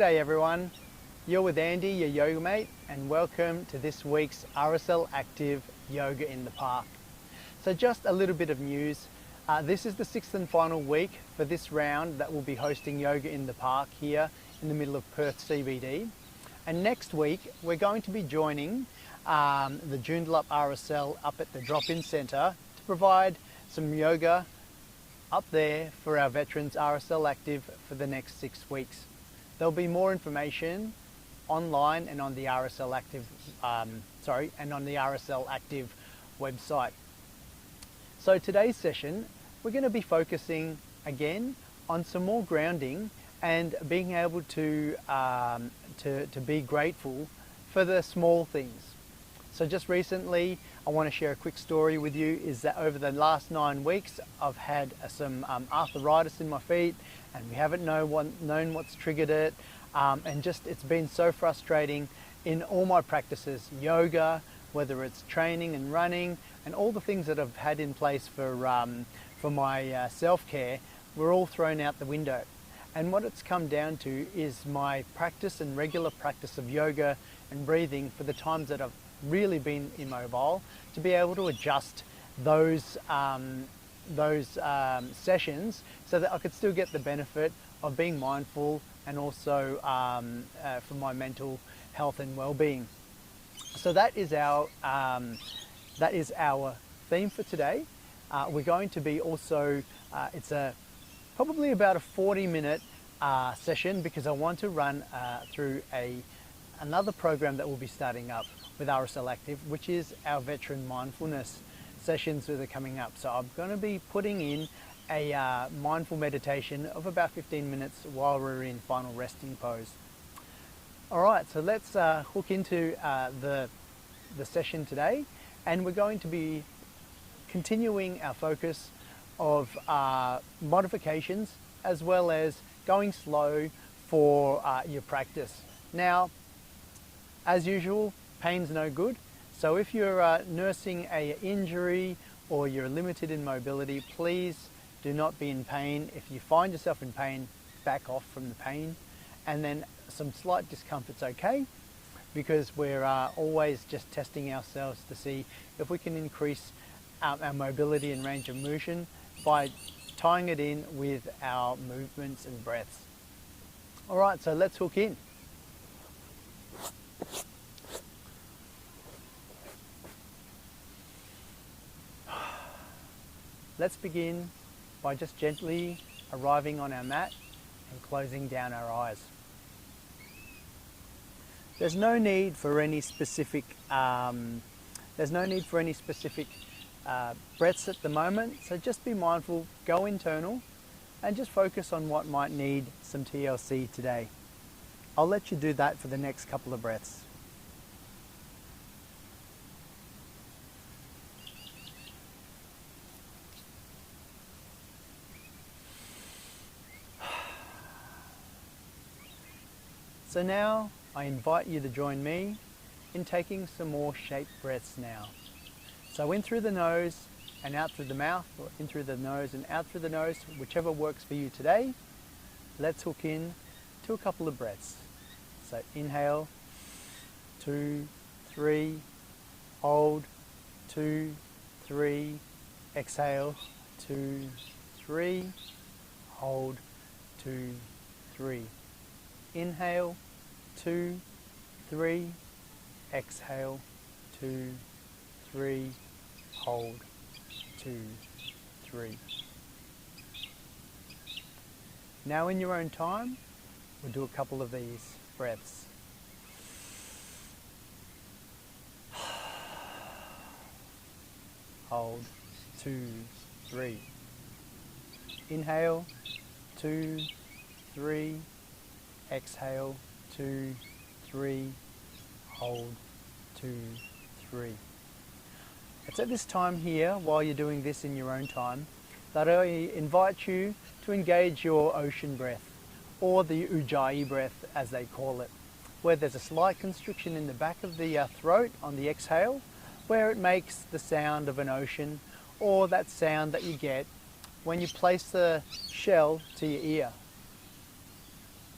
G'day everyone, you're with Andy, your yoga mate, and welcome to this week's RSL Active Yoga in the Park. So just a little bit of news. This is the sixth and final week for this round that we'll be hosting Yoga in the Park here in the middle of Perth CBD. And next week we're going to be joining the Joondalup RSL up at the drop-in centre to provide some yoga up there for our veterans RSL Active for the next 6 weeks. There'll be more information online and on the RSL Active, and on the RSL Active website. So today's session, we're going to be focusing again on some more grounding and being able to be grateful for the small things. So just recently, I want to share a quick story with you, is that over the last 9 weeks, I've had some arthritis in my feet, and we haven't known what's triggered it. And just it's been so frustrating in all my practices, yoga, whether it's training and running, and all the things that I've had in place for my self-care, were all thrown out the window. And what it's come down to is my practice and regular practice of yoga and breathing for the times that I've really been immobile, to be able to adjust those sessions so that I could still get the benefit of being mindful and also for my mental health and well-being. So that is our theme for today. We're going to be also, it's probably about a 40-minute session, because I want to run through another program that we'll be starting up with RSL Active, which is our veteran mindfulness sessions that are coming up. So I'm going to be putting in a mindful meditation of about 15 minutes while we're in final resting pose. All right, so let's hook into the session today, and we're going to be continuing our focus of modifications as well as going slow for your practice. Now, as usual, pain's no good. So if you're nursing an injury or you're limited in mobility, please do not be in pain. If you find yourself in pain, back off from the pain. And then some slight discomfort's okay, because we're always just testing ourselves to see if we can increase our mobility and range of motion by tying it in with our movements and breaths. All right, so let's hook in. Let's begin by just gently arriving on our mat and closing down our eyes. There's no need for any specific breaths at the moment, so just be mindful, go internal, and just focus on what might need some TLC today. I'll let you do that for the next couple of breaths. So now I invite you to join me in taking some more shaped breaths now. So in through the nose and out through the mouth, or in through the nose and out through the nose, whichever works for you today. Let's hook in to a couple of breaths. So inhale, 2, 3, hold, 2, 3, exhale, 2, 3, hold, 2, 3. Inhale, 2, 3, exhale, 2, 3, hold, 2, 3. Now in your own time, we'll do a couple of these breaths. Hold, 2, 3. Inhale, 2, 3, exhale, 2, 3, hold, 2, 3. It's at this time here, while you're doing this in your own time, that I invite you to engage your ocean breath, or the Ujjayi breath as they call it, where there's a slight constriction in the back of the throat on the exhale, where it makes the sound of an ocean, or that sound that you get when you place the shell to your ear.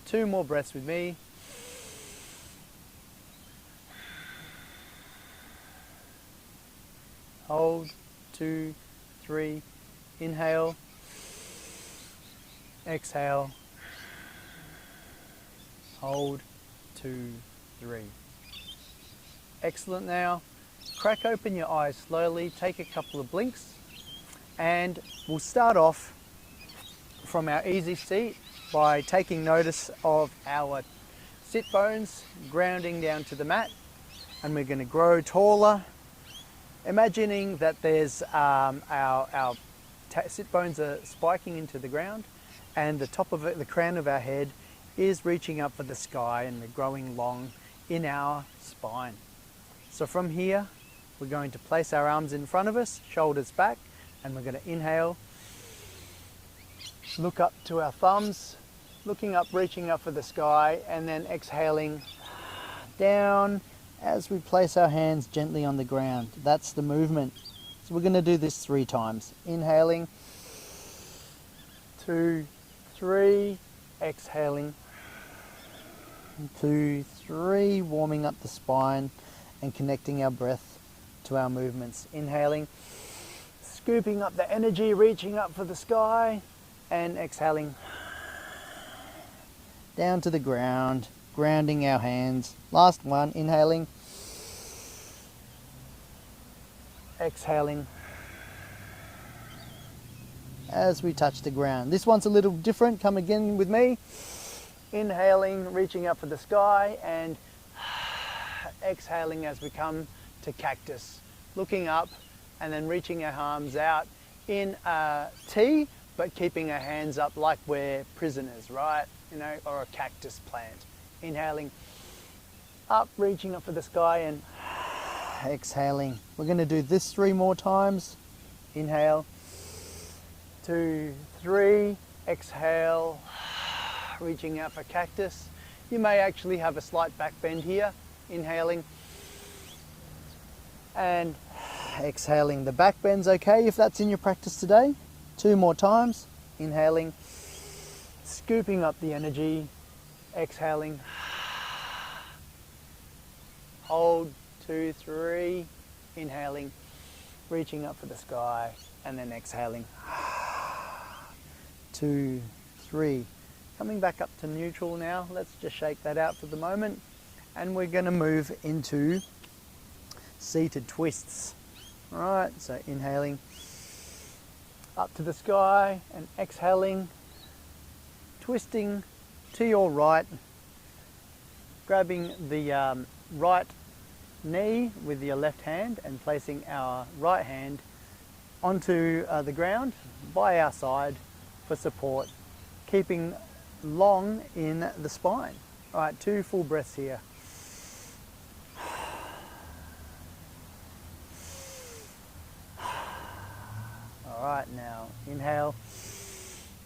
2 more breaths with me. Hold, 2, 3, inhale, exhale, hold, 2, 3. Excellent. Now, crack open your eyes slowly, take a couple of blinks, and we'll start off from our easy seat by taking notice of our sit bones grounding down to the mat, and we're going to grow taller, imagining that there's our sit bones are spiking into the ground, and the top of it, the crown of our head, is reaching up for the sky, and we're growing long in our spine. So from here, we're going to place our arms in front of us, shoulders back, and we're going to inhale, look up to our thumbs, looking up, reaching up for the sky, and then exhaling down as we place our hands gently on the ground. That's the movement. So we're going to do this 3 times. Inhaling, 2, 3, exhaling, 2, 3, warming up the spine and connecting our breath to our movements. Inhaling, scooping up the energy, reaching up for the sky, and exhaling down to the ground, grounding our hands. Last one, inhaling, exhaling as we touch the ground. This one's a little different. Come again with me. Inhaling, reaching up for the sky, and exhaling as we come to cactus, looking up and then reaching our arms out in a T, but keeping our hands up like we're prisoners, right? You know, or a cactus plant. Inhaling up, reaching up for the sky, and exhaling. We're going to do this 3 more times. Inhale, 2, 3, exhale, reaching out for cactus. You may actually have a slight back bend here. Inhaling and exhaling. The back bend's okay if that's in your practice today. 2 more times. Inhaling, scooping up the energy, exhaling, hold, 2, 3, inhaling, reaching up for the sky, and then exhaling, 2, 3. Coming back up to neutral now. Let's just shake that out for the moment. And we're going to move into seated twists. All right, so inhaling up to the sky and exhaling, twisting to your right, grabbing the right knee with your left hand and placing our right hand onto the ground by our side for support, keeping long in the spine. All right, 2 full breaths here. All right, now inhale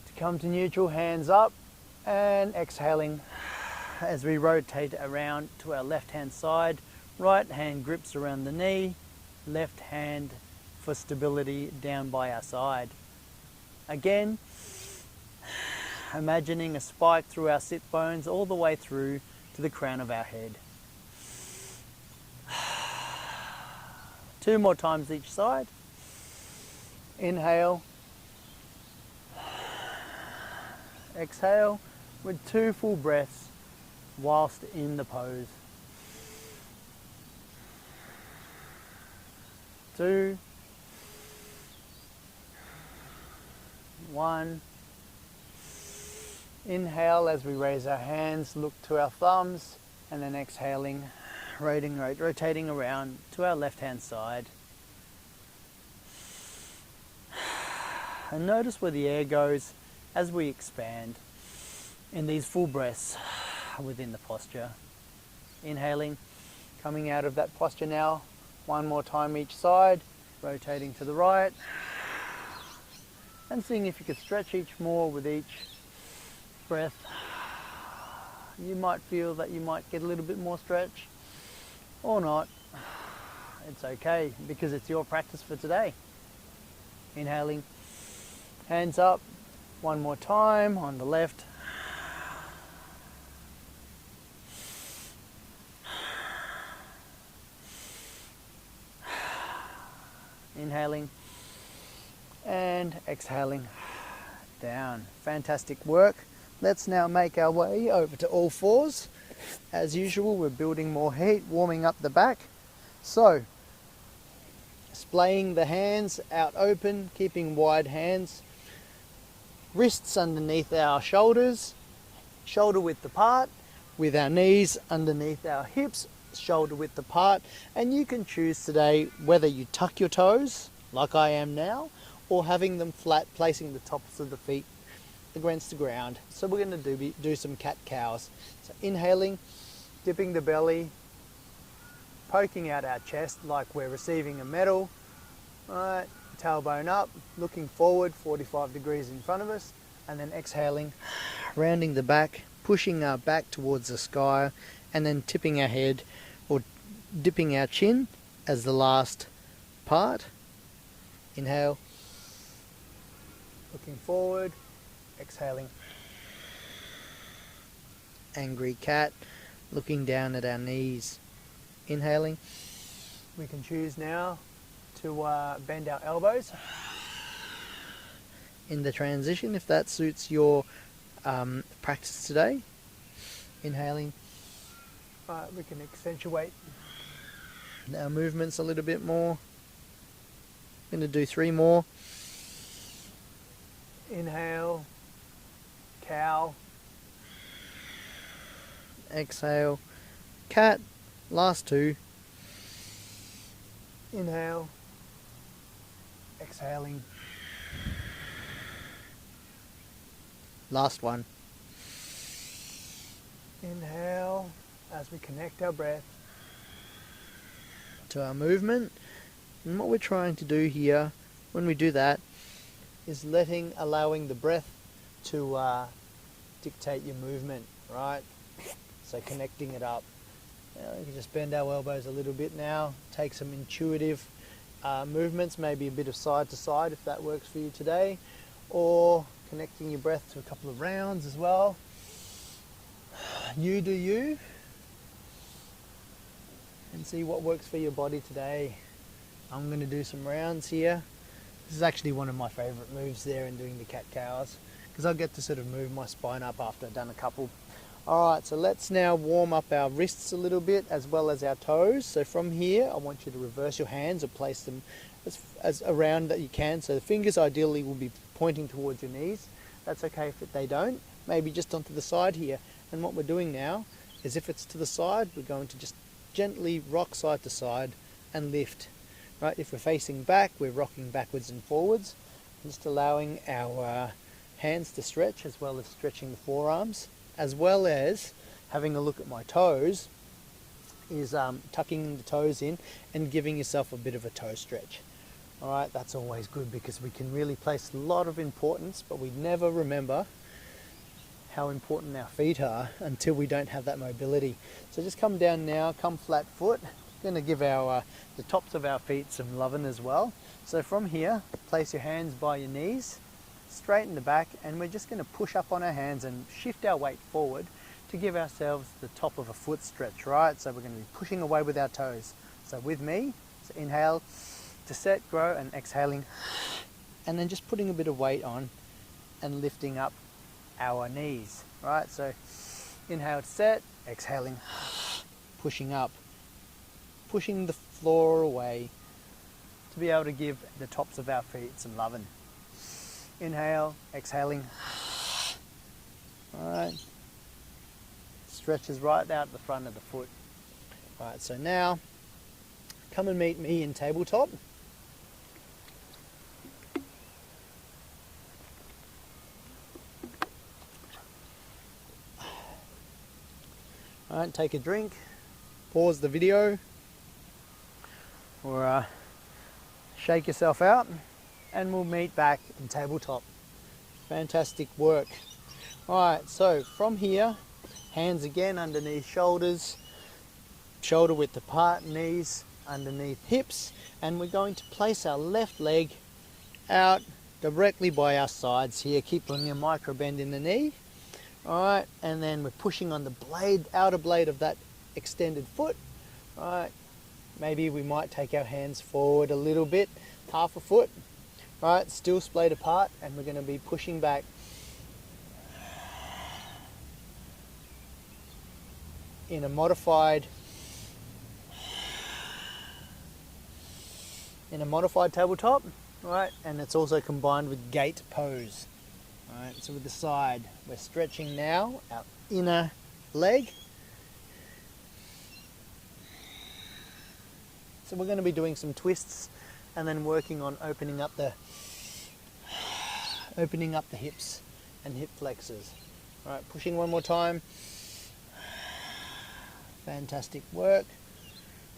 to come to neutral, hands up, and exhaling as we rotate around to our left hand side. Right hand grips around the knee, left hand for stability down by our side. Again, imagining a spike through our sit bones all the way through to the crown of our head. 2 more times each side. Inhale, exhale with 2 full breaths whilst in the pose. 2, 1. Inhale as we raise our hands, look to our thumbs, and then exhaling, rotating around to our left hand side. And notice where the air goes as we expand in these full breaths within the posture. Inhaling, coming out of that posture now, 1 more time each side, rotating to the right, and seeing if you could stretch each more with each breath. You might feel that you might get a little bit more stretch or not. It's okay because it's your practice for today. Inhaling, hands up, 1 more time on the left, inhaling and exhaling down. Fantastic work. Let's now make our way over to all fours. As usual, we're building more heat, warming up the back. So, splaying the hands out open, keeping wide hands, wrists underneath our shoulders, shoulder width apart, with our knees underneath our hips, shoulder width apart. And you can choose today whether you tuck your toes, like I am now, or having them flat, placing the tops of the feet against the ground. So we're going to do some cat-cows. So inhaling, dipping the belly, poking out our chest like we're receiving a medal. Alright, tailbone up, looking forward 45 degrees in front of us, and then exhaling, rounding the back, pushing our back towards the sky, and then tipping our head or dipping our chin as the last part. Inhale, looking forward, exhaling, angry cat, looking down at our knees. Inhaling, we can choose now to bend our elbows in the transition if that suits your practice today. Inhaling, we can accentuate our movements a little bit more. I'm going to do 3 more. Inhale, cow, exhale, cat, last 2. Inhale, exhaling, last 1. Inhale as we connect our breath to our movement. And what we're trying to do here when we do that is allowing the breath to dictate your movement, right? So connecting it up. Now we can just bend our elbows a little bit now, take some intuitive movements, maybe a bit of side to side if that works for you today, or connecting your breath to a couple of rounds as well. You do you, and see what works for your body today. I'm going to do some rounds here. This is actually one of my favourite moves there in doing the cat-cows, because I get to sort of move my spine up after I've done a couple. Alright, so let's now warm up our wrists a little bit as well as our toes. So from here, I want you to reverse your hands or place them as around that you can. So the fingers ideally will be pointing towards your knees. That's okay if they don't. Maybe just onto the side here. And what we're doing now is if it's to the side, we're going to just gently rock side to side and lift. Right, if we're facing back, we're rocking backwards and forwards, just allowing our hands to stretch as well as stretching the forearms, as well as having a look at my toes, is tucking the toes in and giving yourself a bit of a toe stretch. Alright, that's always good because we can really place a lot of importance, but we never remember how important our feet are until we don't have that mobility. So just come down now, come flat foot. Going to give the tops of our feet some loving as well. So from here, place your hands by your knees, straighten the back, and we're just going to push up on our hands and shift our weight forward to give ourselves the top of a foot stretch, right? So we're going to be pushing away with our toes. So with me, so inhale to set, grow, and exhaling, and then just putting a bit of weight on and lifting up our knees, right? So inhale to set, exhaling, pushing up, pushing the floor away to be able to give the tops of our feet some loving. Inhale, exhaling. Alright. Stretches right out the front of the foot. Alright, so now come and meet me in tabletop. Alright, take a drink, pause the video, or shake yourself out, and we'll meet back in tabletop. Fantastic work. Alright, so from here, hands again underneath shoulders, shoulder width apart, knees underneath hips, and we're going to place our left leg out directly by our sides here, keeping a micro bend in the knee. Alright, and then we're pushing on the blade, outer blade of that extended foot. Alright, maybe we might take our hands forward a little bit half a foot, right, still splayed apart, and we're going to be pushing back in a modified tabletop, right, and it's also combined with gate pose. Right, so with the side, we're stretching now our inner leg. So we're going to be doing some twists and then working on opening up the hips and hip flexors. All right, pushing one more time. Fantastic work.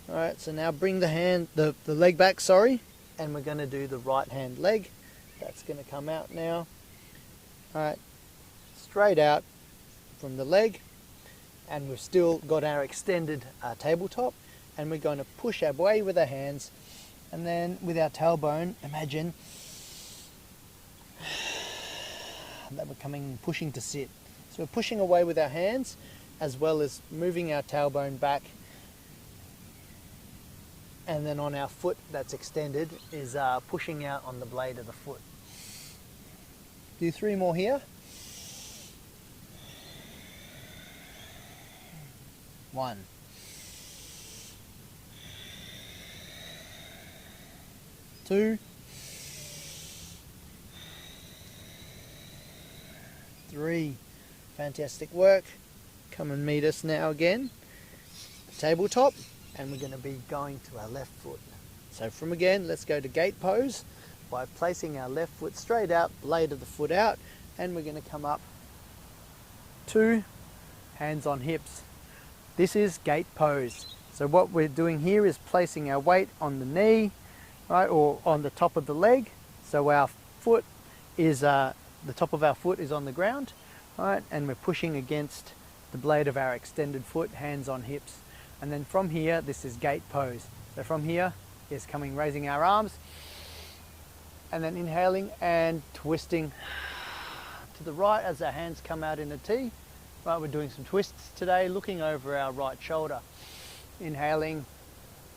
All right, so now bring the leg back, and we're going to do the right hand leg. That's going to come out now. All right, straight out from the leg, and we've still got our extended tabletop, and we're going to push our way with our hands, and then with our tailbone, imagine that we're pushing to sit. So we're pushing away with our hands, as well as moving our tailbone back, and then on our foot that's extended is pushing out on the blade of the foot. Do 3 more here. 1. 2. 3. Fantastic work. Come and meet us now again. Tabletop, and we're going to be going to our left foot. So from again, let's go to gate pose by placing our left foot straight out, blade of the foot out, and we're going to come up 2, hands on hips. This is gate pose. So what we're doing here is placing our weight on the knee, right, or on the top of the leg. So our foot is, the top of our foot is on the ground, right, and we're pushing against the blade of our extended foot, hands on hips. And then from here, this is gate pose. So from here is raising our arms, and then inhaling and twisting to the right as our hands come out in a T. Right, we're doing some twists today, looking over our right shoulder. Inhaling,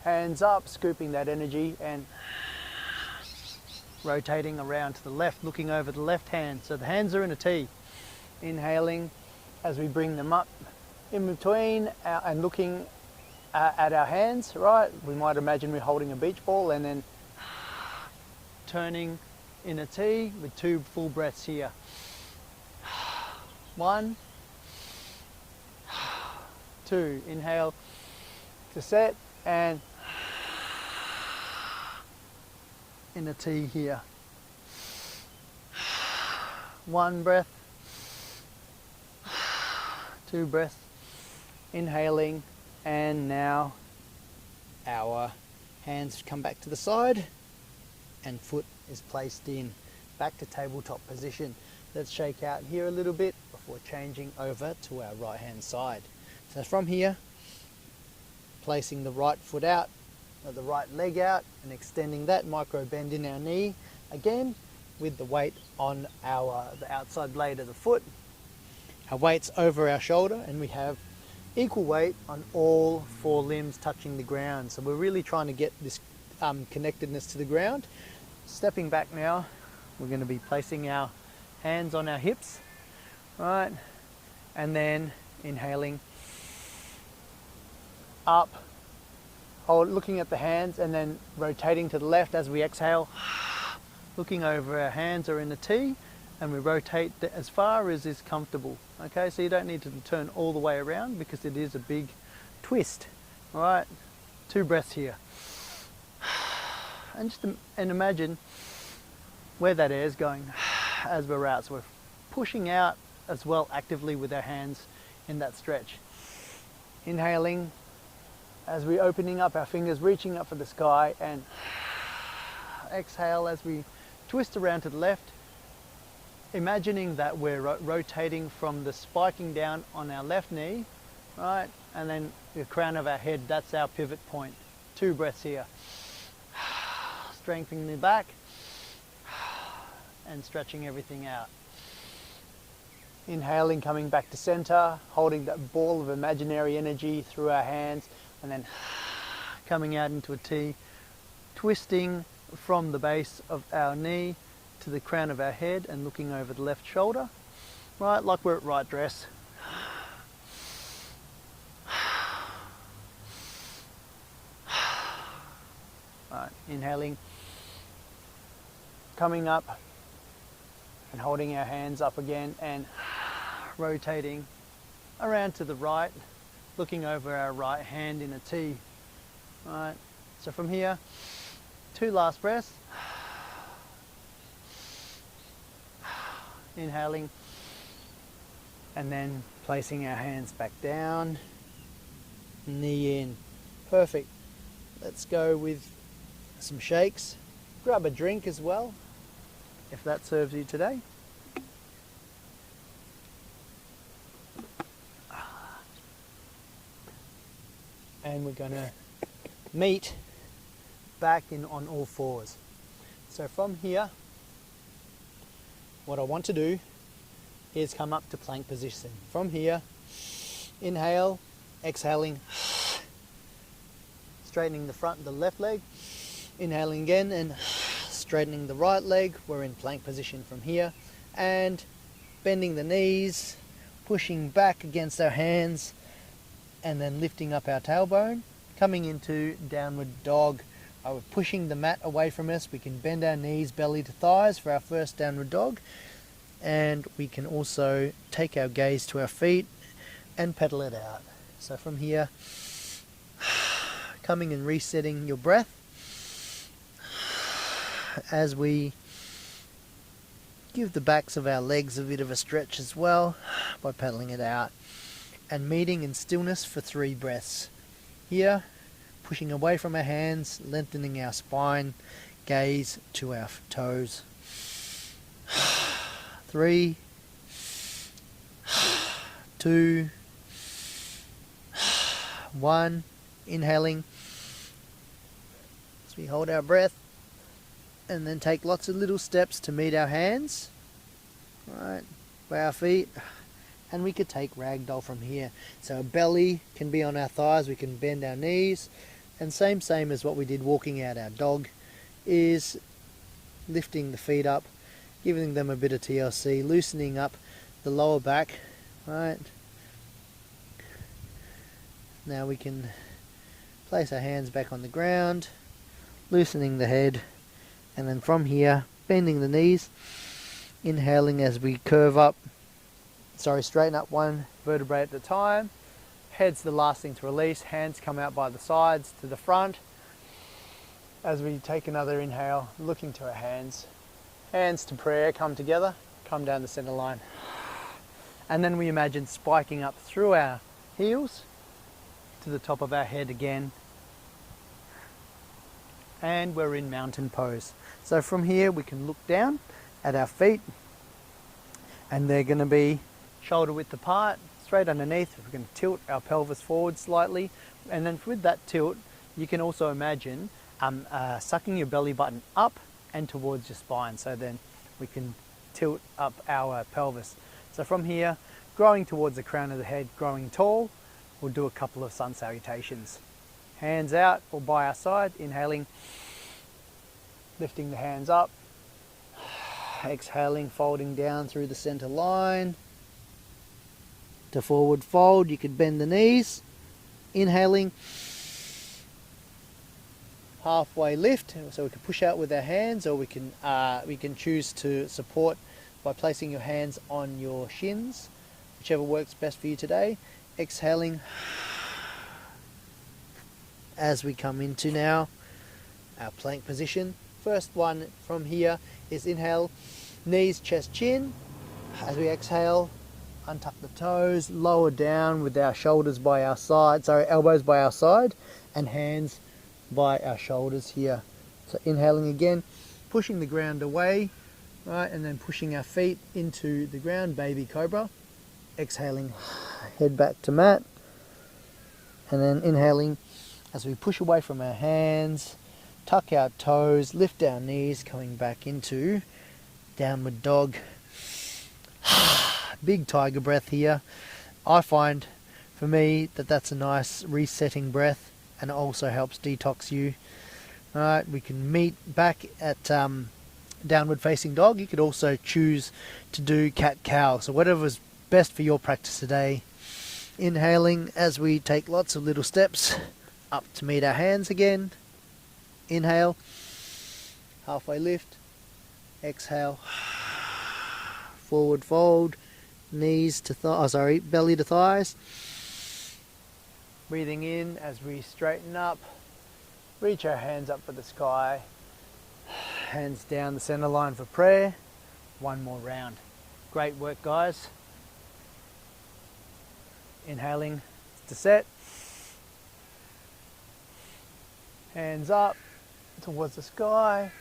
hands up, scooping that energy, and rotating around to the left, looking over the left hand. So the hands are in a T. Inhaling as we bring them up in between and looking at our hands, right? We might imagine we're holding a beach ball, and then turning in a T with 2 full breaths here. 1, 2. Inhale to set, and in a T here. 1 breath, 2 breaths. Inhaling, and now our hands come back to the side, and foot is placed in back to tabletop position. Let's shake out here a little bit before changing over to our right hand side. So from here, placing the right foot out, the right leg out, and extending that, micro bend in our knee again with the weight on the outside blade of the foot. Our weight's over our shoulder, and we have equal weight on all 4 limbs touching the ground. So we're really trying to get this connectedness to the ground. Stepping back now, we're going to be placing our hands on our hips, right, and then inhaling up, looking at the hands, and then rotating to the left as we exhale, looking over. Our hands are in a T, and we rotate as far as is comfortable. Okay, so you don't need to turn all the way around because it is a big twist. All right, 2 breaths here, and imagine where that air is going as we're out. So we're pushing out as well actively with our hands in that stretch. Inhaling as we're opening up our fingers, reaching up for the sky, and exhale as we twist around to the left, imagining that we're rotating from the spiking down on our left knee, right, and then the crown of our head, that's our pivot point. 2 breaths here. Strengthening the back and stretching everything out. Inhaling, coming back to center, holding that ball of imaginary energy through our hands, and then coming out into a T, twisting from the base of our knee to the crown of our head and looking over the left shoulder, right, like we're at right dress. Right, inhaling, coming up and holding our hands up again and rotating around to the right, looking over our right hand in a T. Right, so from here, 2 last breaths. Inhaling and then placing our hands back down, knee in. Perfect. Let's go with some shakes. Grab a drink as well, if that serves you today. And we're going to meet back in on all fours. So from here, what I want to do is come up to plank position. From here, inhale, exhaling, straightening the front of the left leg, inhaling again and straightening the right leg. We're in plank position from here, and bending the knees, pushing back against our hands, and then lifting up our tailbone, coming into downward dog. We're pushing the mat away from us. We can bend our knees belly to thighs for our first downward dog, and we can also take our gaze to our feet and pedal it out. So from here, coming and resetting your breath as we give the backs of our legs a bit of a stretch as well by pedaling it out, and meeting in stillness for 3 breaths. Here, pushing away from our hands, lengthening our spine, gaze to our toes. 3, 2, 1. Inhaling as we hold our breath, and then take lots of little steps to meet our hands, right, by our feet. And we could take ragdoll from here. So our belly can be on our thighs, we can bend our knees, and same as what we did walking out our dog, is lifting the feet up, giving them a bit of TLC, loosening up the lower back, right? Now we can place our hands back on the ground, loosening the head, and then from here, bending the knees, inhaling as we straighten up 1 vertebrae at a time. Head's the last thing to release. Hands come out by the sides to the front. As we take another inhale, looking to our hands. Hands to prayer, come together, come down the center line. And then we imagine spiking up through our heels to the top of our head again. And we're in mountain pose. So from here we can look down at our feet, and they're going to be shoulder width apart, straight underneath. We're going to tilt our pelvis forward slightly, and then with that tilt you can also imagine sucking your belly button up and towards your spine, so then we can tilt up our pelvis. So from here, growing towards the crown of the head, growing tall, we'll do a couple of sun salutations. Hands out or by our side, inhaling, lifting the hands up, exhaling, folding down through the center line. To forward fold, you could bend the knees, inhaling, halfway lift, so we can push out with our hands, or we can choose to support by placing your hands on your shins, whichever works best for you today. Exhaling as we come into now our plank position. First one from here is inhale, knees, chest, chin. As we exhale, untuck the toes, lower down with our shoulders by our side, elbows by our side, and hands by our shoulders here. So inhaling again, pushing the ground away, right, and then pushing our feet into the ground, baby cobra. Exhaling, head back to mat, and then inhaling as we push away from our hands, tuck our toes, lift our knees, coming back into downward dog. Big tiger breath here. I find for me that's a nice resetting breath, and it also helps detox you Alright, we can meet back at downward facing dog. You could also choose to do cat-cow, so whatever's best for your practice today. Inhaling as we take lots of little steps up to meet our hands again. Inhale, halfway lift, exhale, forward fold, knees to belly to thighs. Breathing in as we straighten up, reach our hands up for the sky, hands down the center line for prayer. One more round. Great work, guys. Inhaling to set, hands up towards the sky,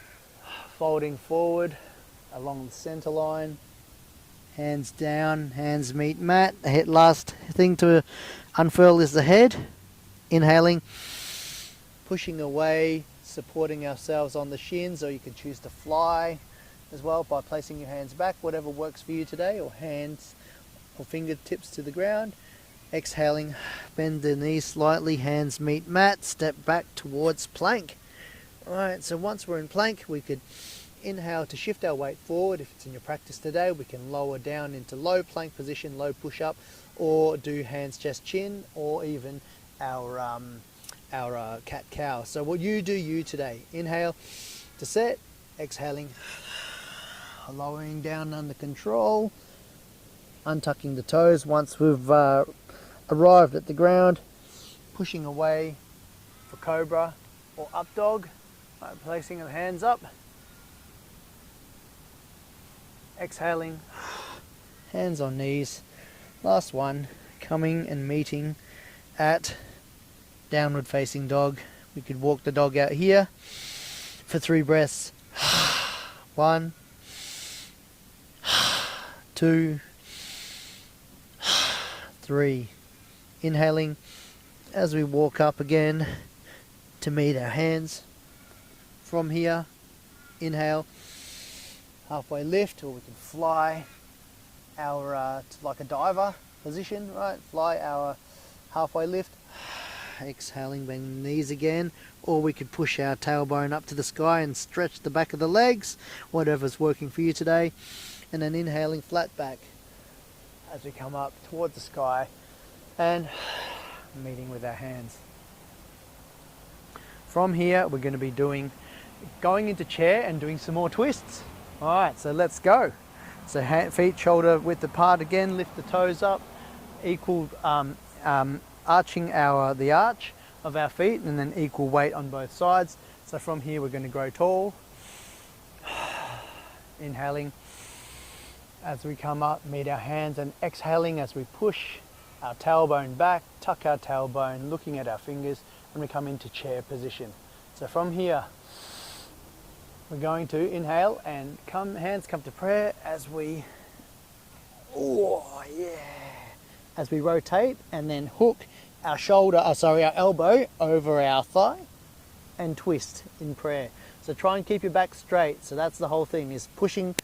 folding forward along the center line, hands down, hands meet mat. The last thing to unfurl is the head. Inhaling, pushing away, supporting ourselves on the shins, or you can choose to fly as well by placing your hands back, whatever works for you today, or hands or fingertips to the ground. Exhaling, bend the knees slightly, hands meet mat, step back towards plank. Alright, so once we're in plank, we could inhale to shift our weight forward. If it's in your practice today, we can lower down into low plank position, low push-up, or do hands, chest, chin, or even our cat-cow. So what you do you today. Inhale to set, exhaling, lowering down under control, untucking the toes once we've arrived at the ground, pushing away for cobra or up dog, placing the hands up, exhaling, hands on knees. Last one, coming and meeting at downward facing dog. We could walk the dog out here for 3 breaths. 1, 2, 3. Inhaling as we walk up again to meet our hands. From here, inhale, halfway lift, or we can fly our like a diver position, right? Fly our halfway lift. Exhaling, bend the knees again, or we could push our tailbone up to the sky and stretch the back of the legs, whatever's working for you today. And then inhaling, flat back as we come up towards the sky and meeting with our hands. From here, we're going to be going into chair and doing some more twists. All right, so let's go. So feet shoulder width apart again, lift the toes up, equal arching the arch of our feet, and then equal weight on both sides. So from here, we're going to grow tall. Inhaling as we come up, meet our hands, and exhaling as we push our tailbone back, tuck our tailbone, looking at our fingers, and we come into chair position. So from here, we're going to inhale and hands come to prayer as we, as we rotate and then hook our our elbow over our thigh and twist in prayer. So try and keep your back straight. So that's the whole thing, is pushing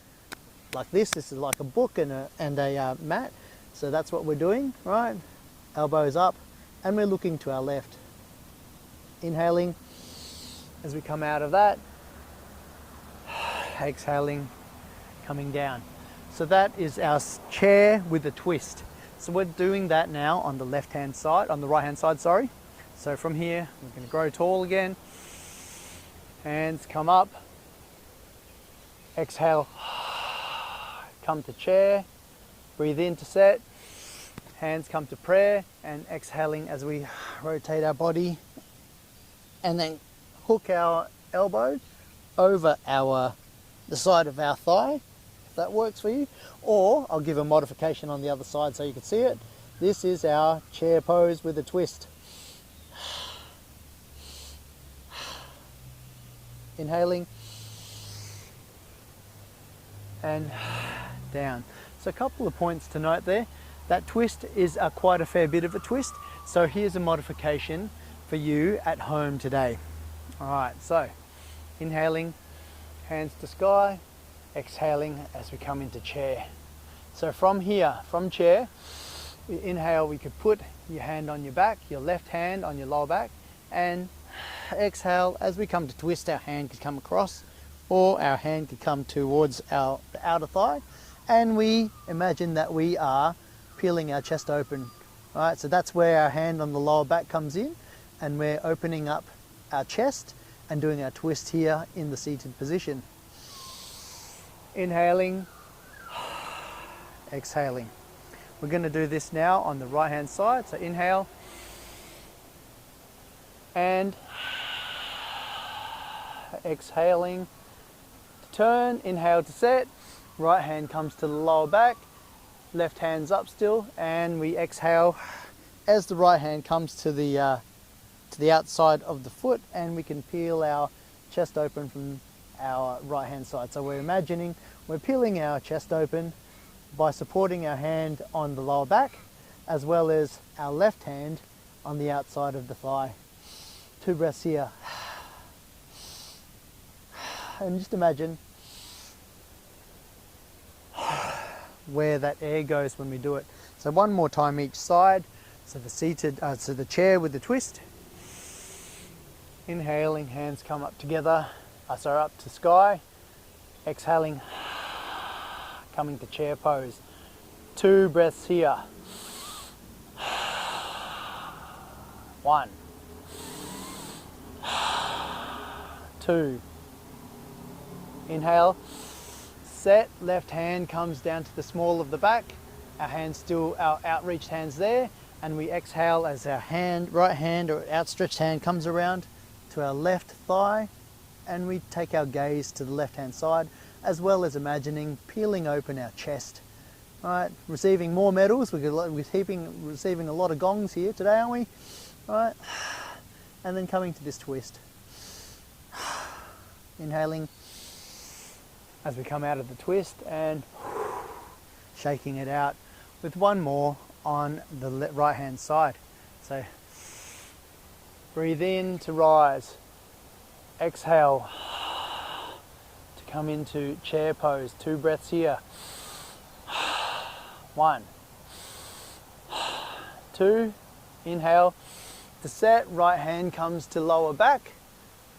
like this. This is like a book and a mat. So that's what we're doing, right? Elbows up, and we're looking to our left. Inhaling as we come out of that. Exhaling, coming down. So that is our chair with a twist. So we're doing that now on the left-hand side, on the right-hand side, sorry. So from here, we're going to grow tall again. Hands come up. Exhale, come to chair. Breathe in to set. Hands come to prayer, and exhaling as we rotate our body. And then hook our elbow over the side of our thigh, if that works for you. Or I'll give a modification on the other side so you can see it. This is our chair pose with a twist. Inhaling and down. So a couple of points to note there. That twist is quite a fair bit of a twist. So here's a modification for you at home today. All right, so inhaling, hands to sky, exhaling as we come into chair. So from here, from chair, we inhale, we could put your hand on your back, your left hand on your lower back, and exhale, as we come to twist, our hand could come across, or our hand could come towards the outer thigh, and we imagine that we are peeling our chest open. Right, so that's where our hand on the lower back comes in, and we're opening up our chest and doing our twist here in the seated position. Inhaling, exhaling. We're going to do this now on the right hand side. So inhale and exhaling to turn. Inhale to set. Right hand comes to the lower back. Left hand's up still, and we exhale as the right hand comes to the outside of the foot, and we can peel our chest open from our right hand side. So we're imagining we're peeling our chest open by supporting our hand on the lower back, as well as our left hand on the outside of the thigh. 2 breaths here. And just imagine where that air goes when we do it. So one more time each side. So the chair with the twist. Inhaling, hands come up together, up to sky. Exhaling, coming to chair pose. 2 breaths here. 1, 2. Inhale, set, left hand comes down to the small of the back. Our hands still, our outreached hands there, and we exhale as our right hand or outstretched hand comes around to our left thigh, and we take our gaze to the left hand side, as well as imagining peeling open our chest. All right, receiving more medals. We're receiving a lot of gongs here today, aren't we? All right, and then coming to this twist. Inhaling as we come out of the twist and shaking it out with one more on the right hand side. So breathe in to rise, exhale to come into chair pose. 2 breaths here. 1, 2, inhale to set, right hand comes to lower back.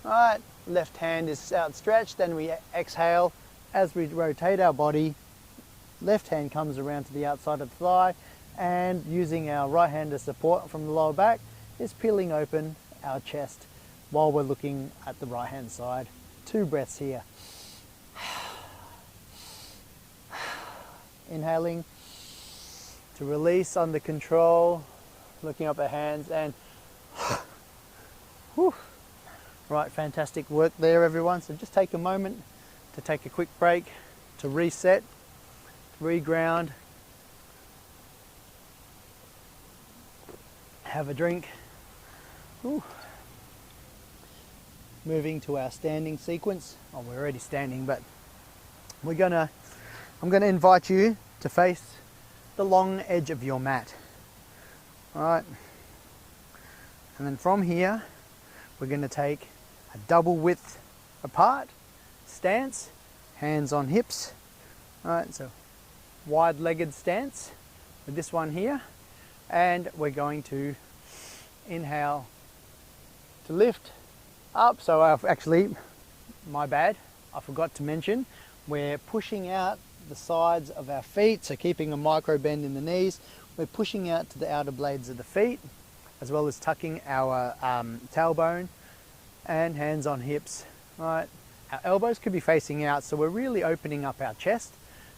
All right, left hand is outstretched, then we exhale as we rotate our body. Left hand comes around to the outside of the thigh, and using our right hand as support from the lower back is peeling open our chest while we're looking at the right hand side. 2 breaths here. Inhaling to release under control, looking up our hands, and whew. Right, fantastic work there everyone. So just take a moment to take a quick break, to reset, reground, have a drink. Ooh. Moving to our standing sequence. Oh, we're already standing, but I'm gonna invite you to face the long edge of your mat. All right, and then from here we're going to take a double width apart stance, hands on hips. All right, so wide-legged stance with this one here, and we're going to inhale to lift up. So my bad, I forgot to mention, we're pushing out the sides of our feet, so keeping a micro bend in the knees. We're pushing out to the outer blades of the feet, as well as tucking our tailbone, and hands on hips. All right, our elbows could be facing out, so we're really opening up our chest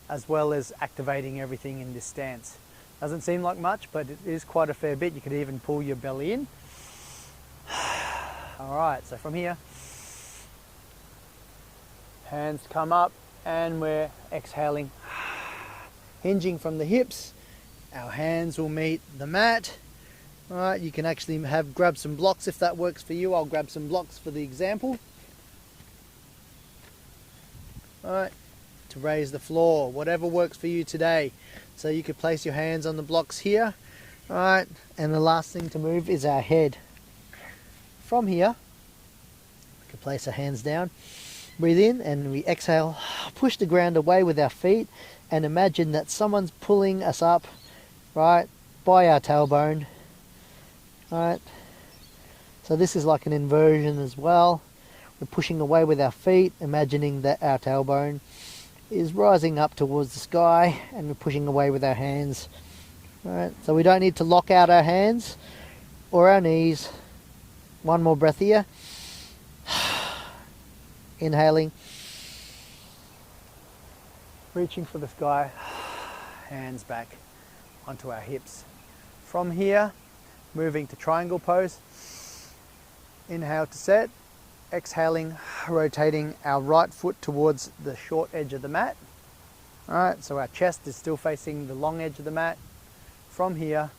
as well as activating everything in this stance. Doesn't seem like much, but it is quite a fair bit. You could even pull your belly in. All right, so from here, hands come up, and we're exhaling, hinging from the hips. Our hands will meet the mat. All right, you can actually grab some blocks if that works for you. I'll grab some blocks for the example. All right, to raise the floor, whatever works for you today. So you could place your hands on the blocks here. All right, and the last thing to move is our head. From here, we can place our hands down. Breathe in, and we exhale, push the ground away with our feet, and imagine that someone's pulling us up, right, by our tailbone, right, So this is like an inversion as well. We're pushing away with our feet, imagining that our tailbone is rising up towards the sky, and we're pushing away with our hands. Alright, so we don't need to lock out our hands or our knees. One more breath here. Inhaling. Reaching for the sky. Hands back onto our hips. From here, moving to triangle pose. Inhale to set. Exhaling, rotating our right foot towards the short edge of the mat. Alright, so our chest is still facing the long edge of the mat. From here,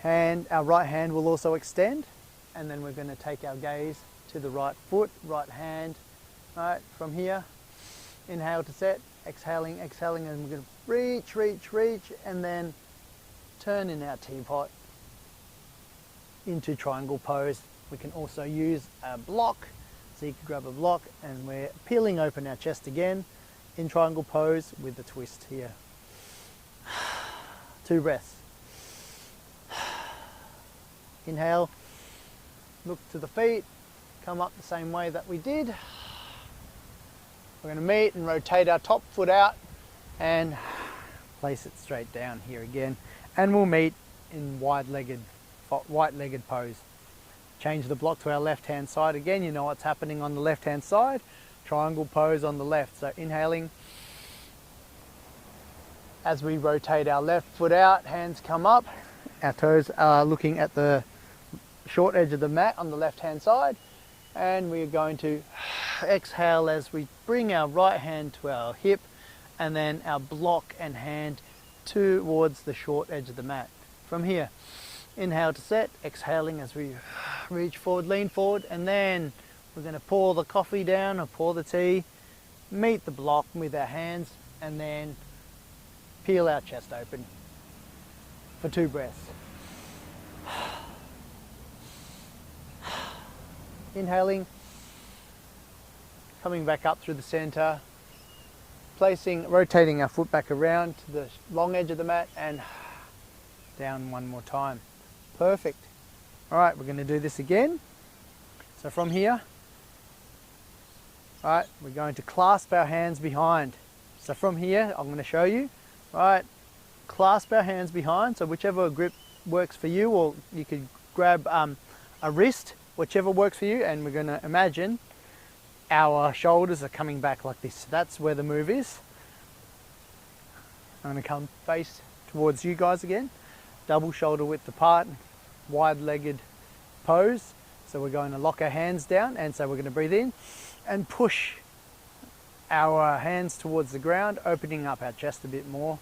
our right hand will also extend, and then we're going to take our gaze to the right foot, right hand. Alright, from here, inhale to set, exhaling, and we're going to reach, and then turn in our teapot into triangle pose. We can also use a block, so you can grab a block, and we're peeling open our chest again in triangle pose with the twist here. 2 breaths. Inhale, look to the feet, come up the same way that we did. We're going to meet and rotate our top foot out and place it straight down here again, and we'll meet in wide-legged pose. Change the block to our left hand side again. You know what's happening on the left hand side. Triangle pose on the left. So inhaling. As we rotate our left foot out, hands come up. Our toes are looking at the short edge of the mat on the left hand side. And we're going to exhale as we bring our right hand to our hip, and then our block and hand towards the short edge of the mat. From here, inhale to set, exhaling as we reach forward, lean forward, and then we're going to pour the coffee down or pour the tea, meet the block with our hands, and then peel our chest open for 2 breaths. Inhaling, coming back up through the center, rotating our foot back around to the long edge of the mat, and down one more time. Perfect. All right, we're going to do this again. So from here, all right, we're going to clasp our hands behind. So from here, I'm going to show you. All right, clasp our hands behind. So whichever grip works for you, or you could grab a wrist, whichever works for you. And we're going to imagine our shoulders are coming back like this. So that's where the move is. I'm going to come face towards you guys again. Double shoulder width apart, wide-legged pose. So we're going to lock our hands down, and so we're going to breathe in and push our hands towards the ground, opening up our chest a bit more,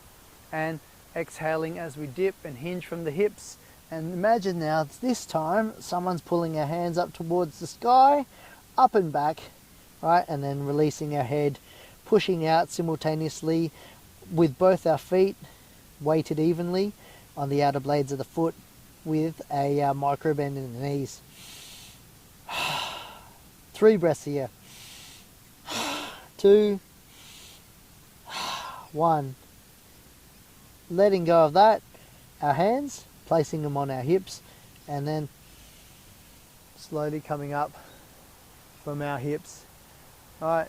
and exhaling as we dip and hinge from the hips. And imagine now, this time, someone's pulling our hands up towards the sky, up and back, right, and then releasing our head, pushing out simultaneously with both our feet weighted evenly on the outer blades of the foot, with a micro bend in the knees. 3 breaths here. 2, 1. Letting go of that, our hands, placing them on our hips, and then slowly coming up from our hips, right,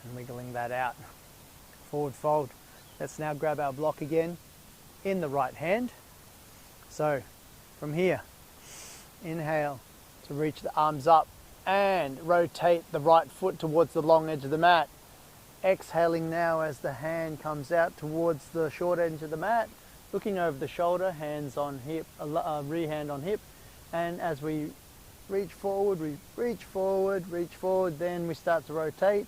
and wiggling that out. Forward fold. Let's now grab our block again in the right hand. So from here, inhale to reach the arms up and rotate the right foot towards the long edge of the mat. Exhaling now as the hand comes out towards the short edge of the mat, looking over the shoulder, hands on hip, rear hand on hip, and as we reach forward, then we start to rotate.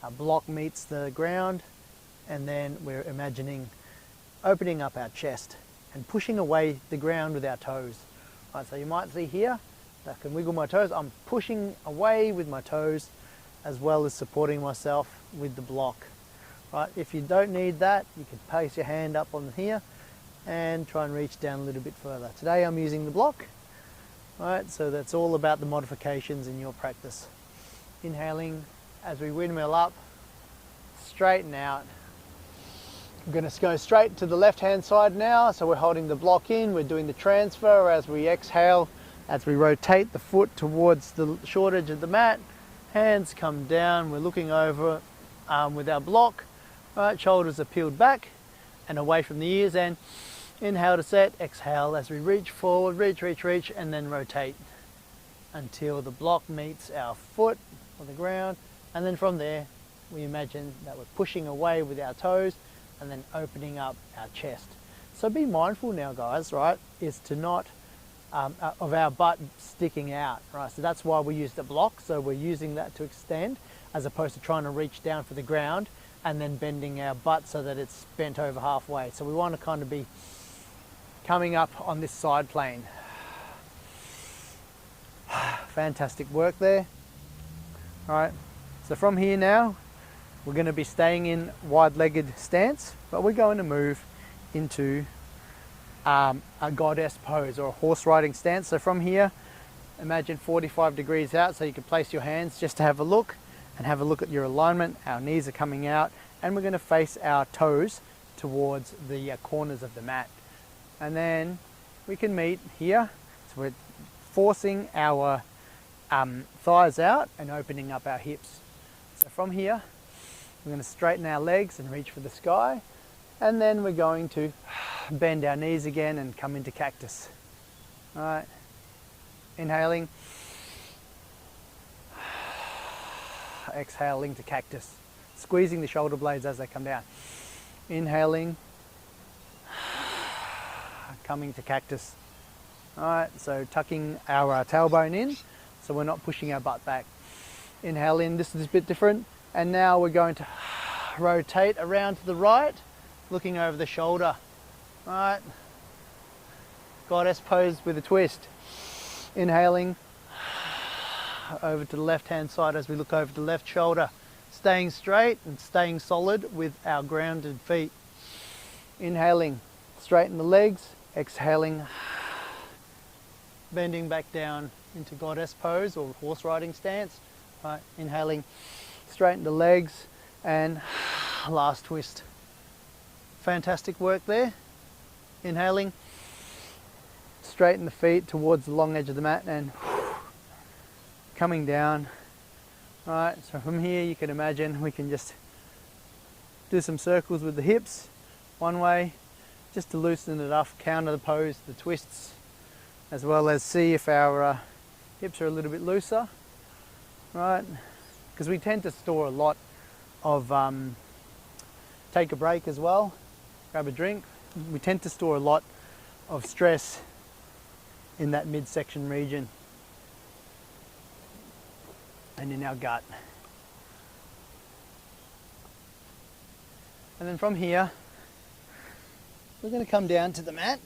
Our block meets the ground, and then we're imagining opening up our chest and pushing away the ground with our toes. Right, so you might see here, I can wiggle my toes. I'm pushing away with my toes as well as supporting myself with the block. Right, if you don't need that, you can place your hand up on here and try and reach down a little bit further. Today I'm using the block. Right, so that's all about the modifications in your practice. Inhaling as we windmill up, straighten out, We're going to go straight to the left hand side now. So we're holding the block in, we're doing the transfer as we exhale, as we rotate the foot towards the short edge of the mat. Hands come down, we're looking over with our block. Right, shoulders are peeled back and away from the ears, and inhale to set, exhale as we reach forward, reach, and then rotate until the block meets our foot or the ground. And then from there, we imagine that we're pushing away with our toes and then opening up our chest. So be mindful now, guys, right, is to not, of our butt sticking out, right? So that's why we use the block. So we're using that to extend as opposed to trying to reach down for the ground and then bending our butt so that it's bent over halfway. So we want to kind of be coming up on this side plane. Fantastic work there. All right, so from here now, we're going to be staying in wide-legged stance, but we're going to move into a goddess pose or a horse riding stance. So from here, imagine 45 degrees out, so you can place your hands just to have a look and have a look at your alignment. Our knees are coming out and we're going to face our toes towards the corners of the mat. And then we can meet here. So we're forcing our thighs out and opening up our hips. So from here, we're going to straighten our legs and reach for the sky. And then we're going to bend our knees again and come into cactus. All right, inhaling. Exhaling to cactus. Squeezing the shoulder blades as they come down. Inhaling. Coming to cactus. All right, so tucking our tailbone in so we're not pushing our butt back. Inhale in, this is a bit different. And now we're going to rotate around to the right, looking over the shoulder. All right, goddess pose with a twist. Inhaling over to the left hand side as we look over the left shoulder. Staying straight and staying solid with our grounded feet. Inhaling, straighten the legs. Exhaling, bending back down into goddess pose or horse riding stance. Right, inhaling, straighten the legs, and last twist. Fantastic work there. Inhaling, straighten the feet towards the long edge of the mat and coming down. Right, so from here you can imagine we can just do some circles with the hips one way, just to loosen it up, counter the pose, the twists, as well as see if our hips are a little bit looser, right? Because we tend to store a lot of, take a break as well, grab a drink. We tend to store a lot of stress in that midsection region and in our gut. And then from here, we're going to come down to the mat.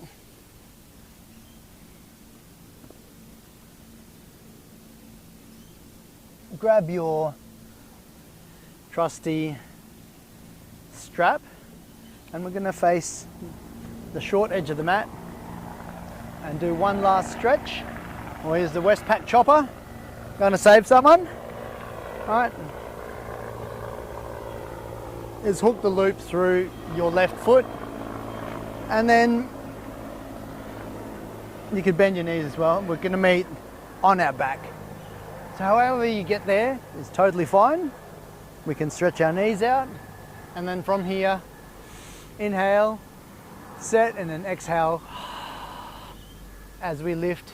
Grab your trusty strap and we're going to face the short edge of the mat and do one last stretch. Well, here's the Westpac chopper. Going to save someone. All right. Is hook the loop through your left foot. And then you can bend your knees as well. We're going to meet on our back. So however you get there is totally fine. We can stretch our knees out. And then from here, inhale, set, and then exhale as we lift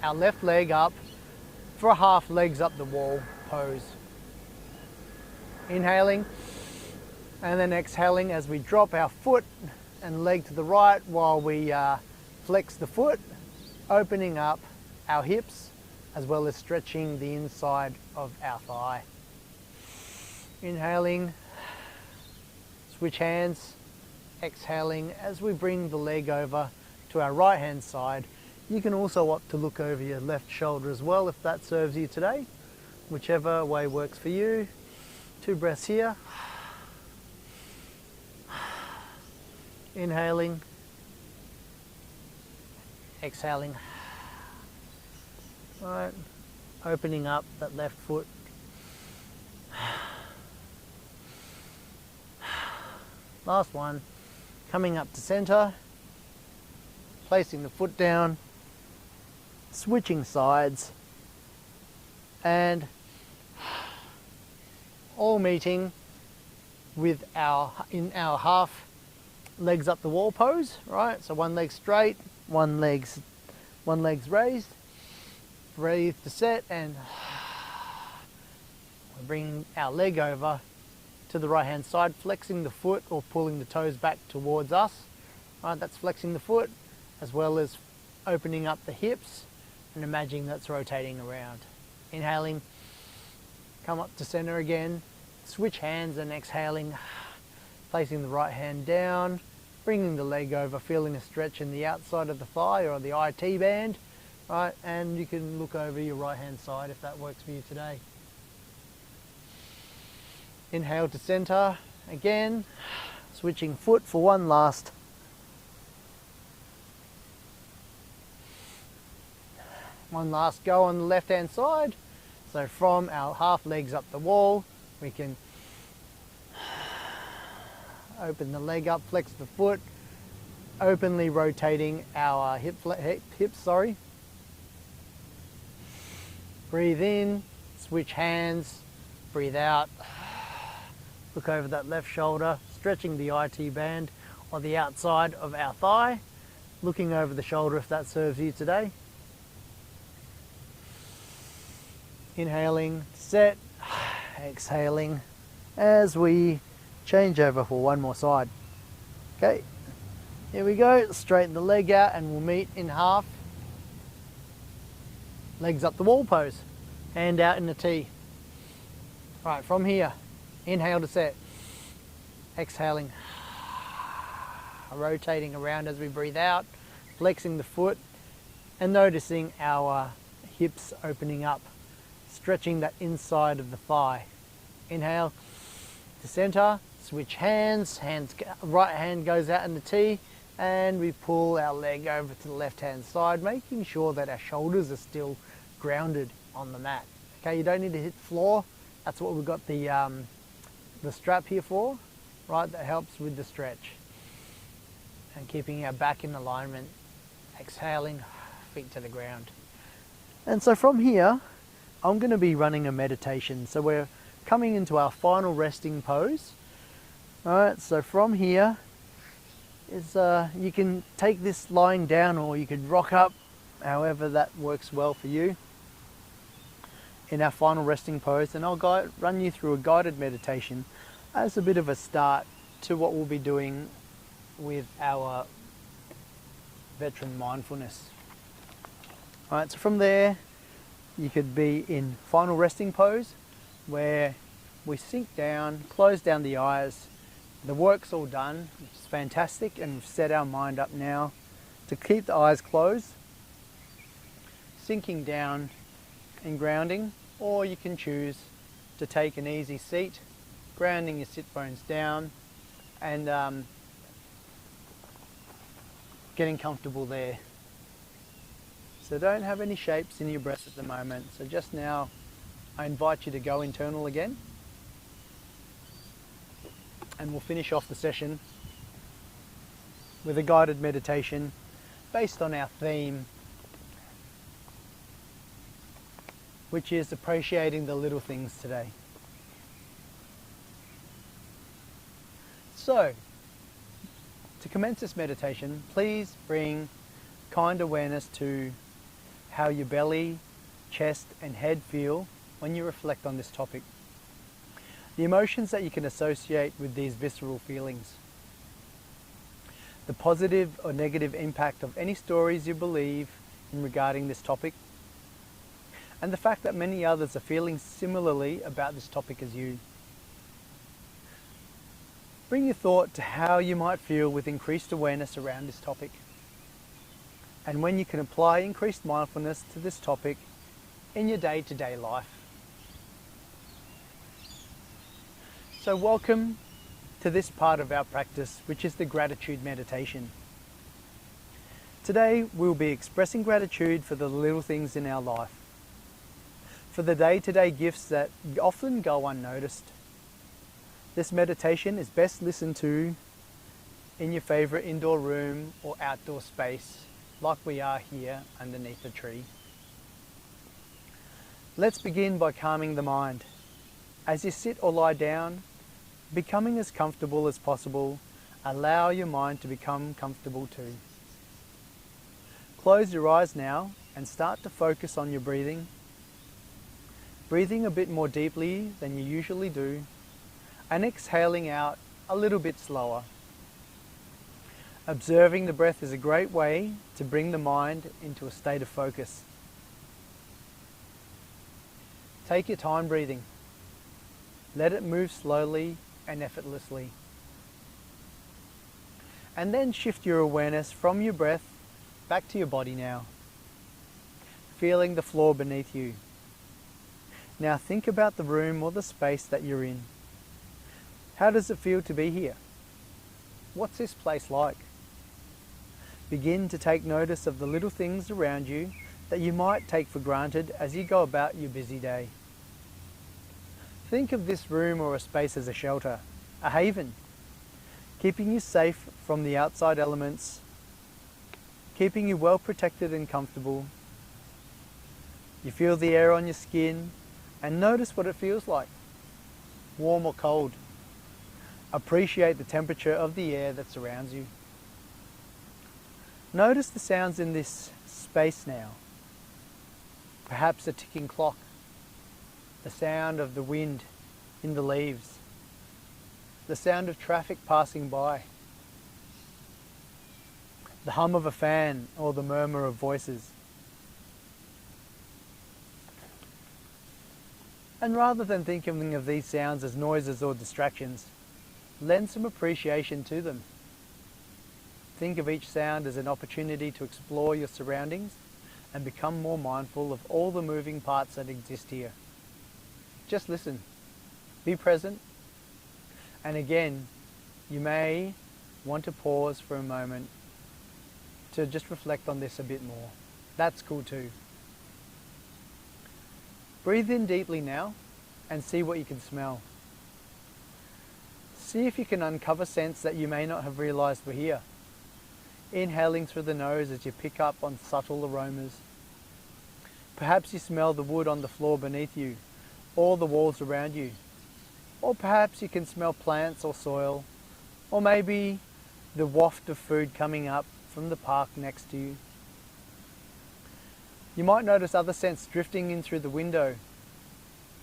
our left leg up for a half legs up the wall pose. Inhaling. And then exhaling as we drop our foot and leg to the right while we flex the foot, opening up our hips as well as stretching the inside of our thigh. Inhaling, switch hands, exhaling as we bring the leg over to our right hand side. You can also opt to look over your left shoulder as well if that serves you today, whichever way works for you. 2 breaths here. Inhaling, exhaling. All right, opening up that left foot. Last one, coming up to center, placing the foot down, switching sides, and all meeting with in our half legs up the wall pose, right? So one leg straight, one leg's raised. Breathe to set, and we're bringing our leg over to the right hand side, flexing the foot or pulling the toes back towards us. Right, that's flexing the foot as well as opening up the hips, and imagining that's rotating around. Inhaling, come up to center again, switch hands, and exhaling, placing the right hand down, bringing the leg over, feeling a stretch in the outside of the thigh or the IT band, right? And you can look over your right hand side if that works for you today. Inhale to center again, switching foot for one last. One last go on the left hand side. So from our half legs up the wall, we can open the leg up, flex the foot, openly rotating our hips. Breathe in, switch hands, breathe out. Look over that left shoulder, stretching the IT band or the outside of our thigh, looking over the shoulder if that serves you today. Inhaling, set, exhaling as we change over for one more side. Okay, here we go, straighten the leg out and we'll meet in half. Legs up the wall pose, hand out in the T. All right, from here, inhale to set, exhaling, rotating around as we breathe out, flexing the foot and noticing our hips opening up, stretching that inside of the thigh. Inhale to center, switch hands, right hand goes out in the T, and we pull our leg over to the left hand side, making sure that our shoulders are still grounded on the mat. Okay, you don't need to hit the floor. That's what we've got the strap here for, right? That helps with the stretch and keeping our back in alignment. Exhaling, feet to the ground. And so from here, I'm going to be running a meditation. So we're coming into our final resting pose. All right, so from here is you can take this lying down or you could rock up, however that works well for you, in our final resting pose. And I'll run you through a guided meditation as a bit of a start to what we'll be doing with our veteran mindfulness. All right, so from there, you could be in final resting pose where we sink down, close down the eyes. The work's all done, which is fantastic, and we've set our mind up now to keep the eyes closed, sinking down and grounding, or you can choose to take an easy seat, grounding your sit bones down and getting comfortable there. So don't have any shapes in your breath at the moment. So just now, I invite you to go internal again. And we'll finish off the session with a guided meditation based on our theme, which is appreciating the little things today. So, to commence this meditation, please bring kind awareness to how your belly, chest and head feel when you reflect on this topic. The emotions that you can associate with these visceral feelings. The positive or negative impact of any stories you believe in regarding this topic. And the fact that many others are feeling similarly about this topic as you. Bring your thought to how you might feel with increased awareness around this topic, and when you can apply increased mindfulness to this topic in your day-to-day life. So welcome to this part of our practice, which is the gratitude meditation. Today we'll be expressing gratitude for the little things in our life, for the day-to-day gifts that often go unnoticed. This meditation is best listened to in your favourite indoor room or outdoor space, like we are here underneath the tree. Let's begin by calming the mind. As you sit or lie down, becoming as comfortable as possible, allow your mind to become comfortable too. Close your eyes now and start to focus on your breathing. Breathing a bit more deeply than you usually do, and exhaling out a little bit slower. Observing the breath is a great way to bring the mind into a state of focus. Take your time breathing. Let it move slowly and effortlessly. And then shift your awareness from your breath back to your body now, feeling the floor beneath you. Now think about the room or the space that you're in. How does it feel to be here? What's this place like? Begin to take notice of the little things around you that you might take for granted as you go about your busy day. Think of this room or a space as a shelter, a haven, keeping you safe from the outside elements, keeping you well protected and comfortable. You feel the air on your skin and notice what it feels like, warm or cold. Appreciate the temperature of the air that surrounds you. Notice the sounds in this space now. Perhaps a ticking clock, the sound of the wind in the leaves, the sound of traffic passing by, the hum of a fan or the murmur of voices. And rather than thinking of these sounds as noises or distractions, lend some appreciation to them. Think of each sound as an opportunity to explore your surroundings and become more mindful of all the moving parts that exist here. Just listen, be present, and again, you may want to pause for a moment to just reflect on this a bit more. That's cool too. Breathe in deeply now and see what you can smell. See if you can uncover scents that you may not have realized were here. Inhaling through the nose as you pick up on subtle aromas. Perhaps you smell the wood on the floor beneath you, or the walls around you. Or perhaps you can smell plants or soil, or maybe the waft of food coming up from the park next to you. You might notice other scents drifting in through the window,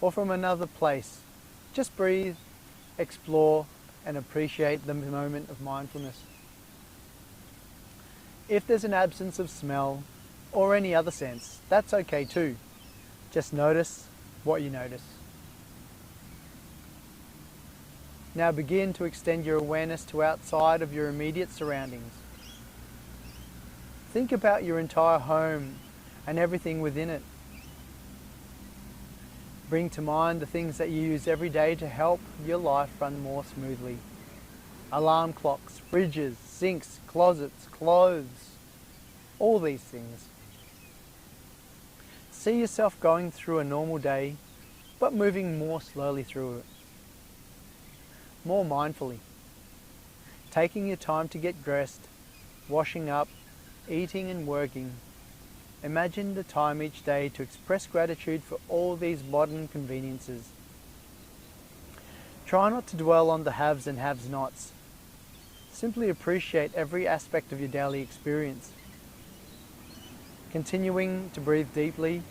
or from another place. Just breathe, explore, and appreciate the moment of mindfulness. If there's an absence of smell or any other sense, that's okay too. Just notice what you notice. Now begin to extend your awareness to outside of your immediate surroundings. Think about your entire home and everything within it. Bring to mind the things that you use every day to help your life run more smoothly. Alarm clocks, fridges, sinks, closets, clothes, all these things. See yourself going through a normal day, but moving more slowly through it. More mindfully. Taking your time to get dressed, washing up, eating and working. Imagine the time each day to express gratitude for all these modern conveniences. Try not to dwell on the haves and have-nots. Simply appreciate every aspect of your daily experience. Continuing to breathe deeply,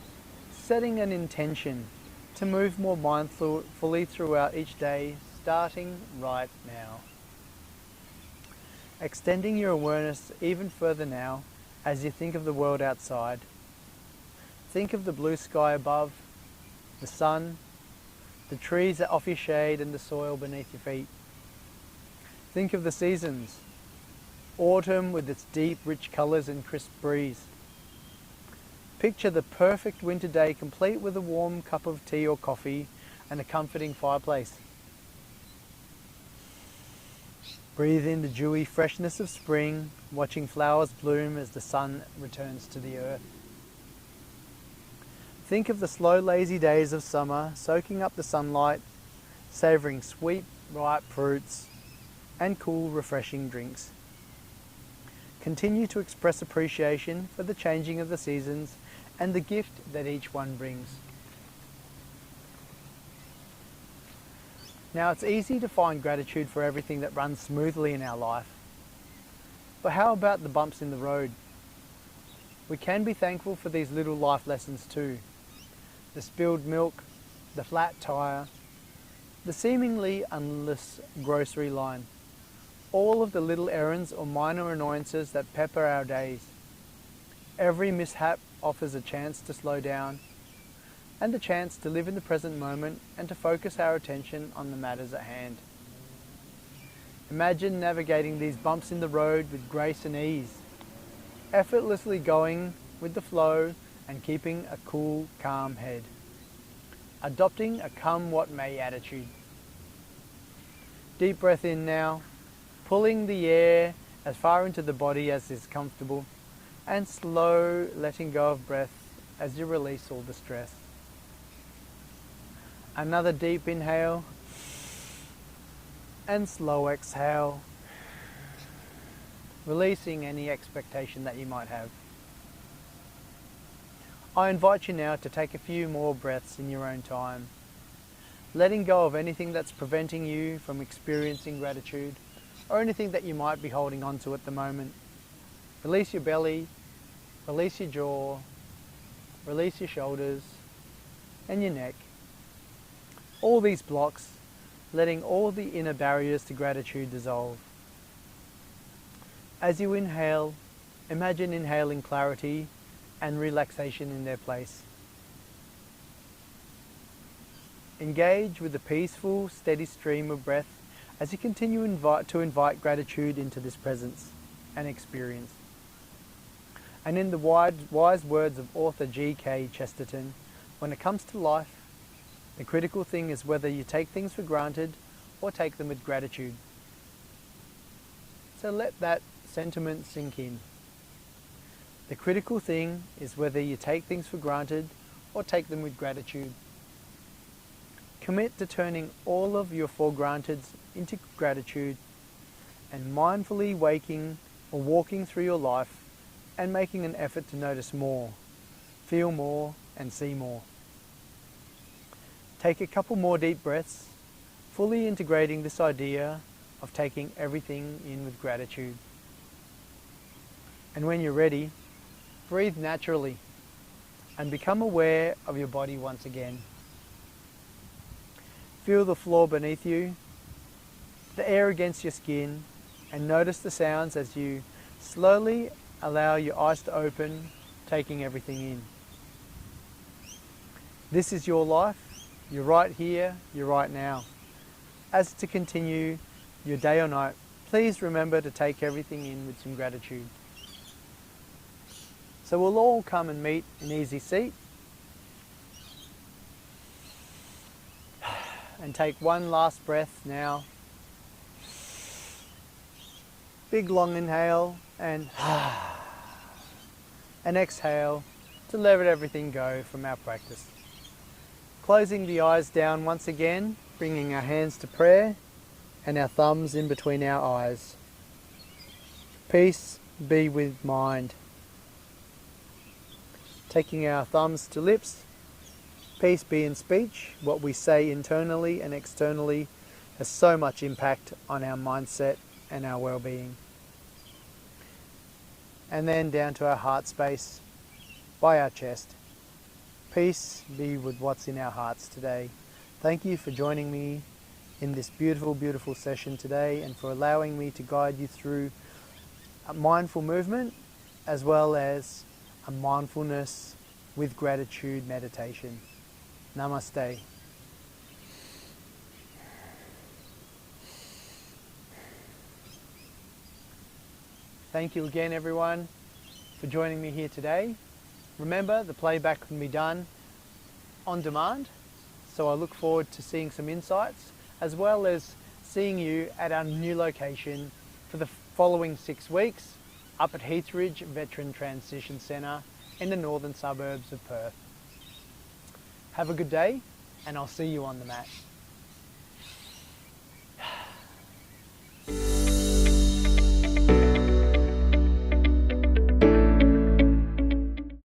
setting an intention to move more mindfully throughout each day, starting right now. Extending your awareness even further now as you think of the world outside. Think of the blue sky above, the sun, the trees that offer you shade and the soil beneath your feet. Think of the seasons. Autumn with its deep, rich colours and crisp breeze. Picture the perfect winter day complete with a warm cup of tea or coffee and a comforting fireplace. Breathe in the dewy freshness of spring, watching flowers bloom as the sun returns to the earth. Think of the slow, lazy days of summer, soaking up the sunlight, savouring sweet, ripe fruits, and cool, refreshing drinks. continue to express appreciation for the changing of the seasons and the gift that each one brings. Now, it's easy to find gratitude for everything that runs smoothly in our life. But how about the bumps in the road? We can be thankful for these little life lessons too. The spilled milk, the flat tire, the seemingly endless grocery line. All of the little errands or minor annoyances that pepper our days. Every mishap offers a chance to slow down and the chance to live in the present moment and to focus our attention on the matters at hand. Imagine navigating these bumps in the road with grace and ease, effortlessly going with the flow and keeping a cool, calm head. Adopting a come what may attitude. Deep breath in now, pulling the air as far into the body as is comfortable, and slow letting go of breath as you release all the stress. Another deep inhale and slow exhale, releasing any expectation that you might have. I invite you now to take a few more breaths in your own time, letting go of anything that's preventing you from experiencing gratitude or anything that you might be holding on to at the moment. Release your belly, release your jaw, release your shoulders and your neck. All these blocks, letting all the inner barriers to gratitude dissolve. As you inhale, imagine inhaling clarity and relaxation in their place. Engage with the peaceful, steady stream of breath as you continue to invite gratitude into this presence and experience. And in the wise words of author G.K. Chesterton, when it comes to life, the critical thing is whether you take things for granted or take them with gratitude. So let that sentiment sink in. The critical thing is whether you take things for granted or take them with gratitude. Commit to turning all of your for granteds into gratitude and mindfully waking or walking through your life and making an effort to notice more, feel more and see more. Take a couple more deep breaths, fully integrating this idea of taking everything in with gratitude. And when you're ready, breathe naturally and become aware of your body once again. Feel the floor beneath you, the air against your skin, and notice the sounds as you slowly allow your eyes to open, taking everything in. This is your life. You're right here, you're right now. As to continue your day or night, please remember to take everything in with some gratitude. So we'll all come and meet an easy seat and take one last breath now. Big long inhale and exhale to let everything go from our practice. Closing the eyes down once again, bringing our hands to prayer and our thumbs in between our eyes. Peace be with mind. Taking our thumbs to lips, peace be in speech. What we say internally and externally has so much impact on our mindset and our well-being. And then down to our heart space, by our chest. Peace be with what's in our hearts today. Thank you for joining me in this beautiful, beautiful session today and for allowing me to guide you through a mindful movement as well as a mindfulness with gratitude meditation. Namaste. Thank you again, everyone, for joining me here today. Remember, the playback can be done on demand, so I look forward to seeing some insights as well as seeing you at our new location for the following 6 weeks up at Heathridge Veteran Transition Centre in the northern suburbs of Perth. Have a good day and I'll see you on the mat.